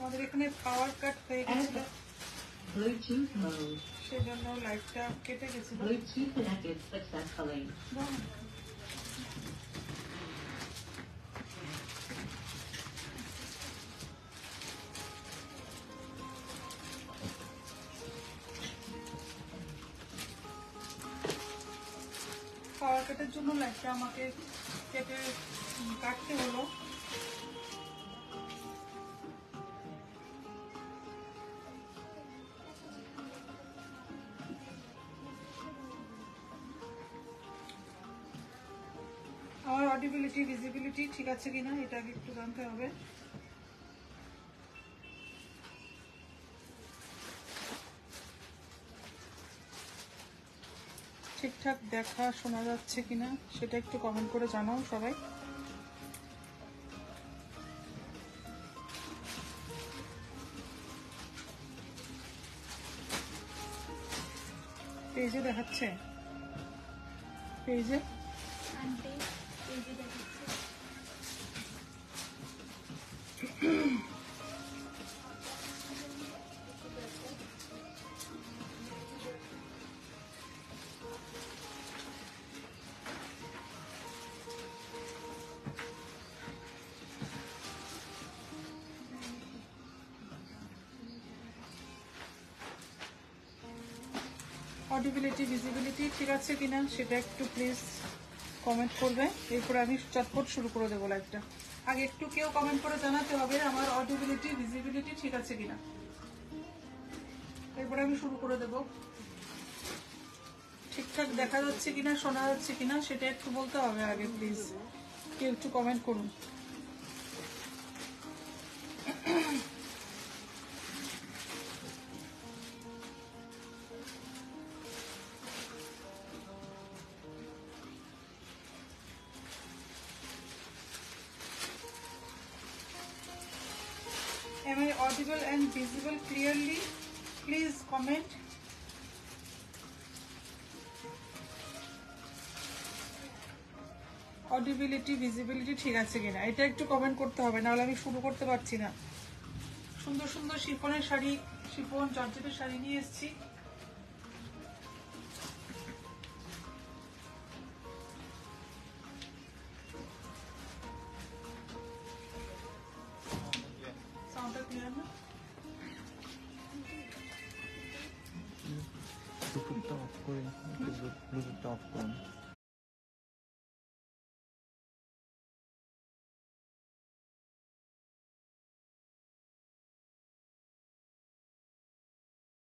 আমাদের এখানে পাওয়ার কাট হয়ে গেছিল, Bluetooth mode. সেজন্য লাইটটা কেটে গেছিল। Bluetooth connected successfully. পাওয়ার কাটের জন্য লাইটটা আমাকে কেটে কাটতে হলো। আমার অডিবিলিটি ভিজিবিলিটি ঠিক আছে কিনা এটা আগে একটু জানতে হবে। ঠিকঠাক দেখা শোনা যাচ্ছে কিনা সেটা একটু কমেন্ট করে জানাও সবাই। পেজে দেখাচ্ছে, পেজে অডিবিলিটি ভিজিবিলিটি ঠিক আছে কিনা সেটা একটু প্লিজ কমেন্ট করবে। এরপরে আমি চটপট শুরু করে দেবো লাইভটা। আগে একটু কেউ কমেন্ট করে জানাতে হবে আমার অডিবিলিটি ভিজিবিলিটি ঠিক আছে কিনা, এরপরে আমি শুরু করে দেব। ঠিকঠাক দেখা যাচ্ছে কিনা শোনা যাচ্ছে কিনা সেটা একটু বলতে হবে আগে, প্লিজ কেউ একটু কমেন্ট করুন। Am I audible and visible clearly? Please comment. Audibility visibility ঠিক আছে কিনা এটা একটু কমেন্ট করতে হবে, নাহলে আমি শুরু করতে পারছি না। সুন্দর সুন্দর শিফনের শাড়ি, শিফন জর্জেটের শাড়ি নিয়ে এসেছি। সাউন্ডটা ক্লিয়ার না? ব্লুটুথটা অফ করে, ব্লুটুথটা অফ করুন।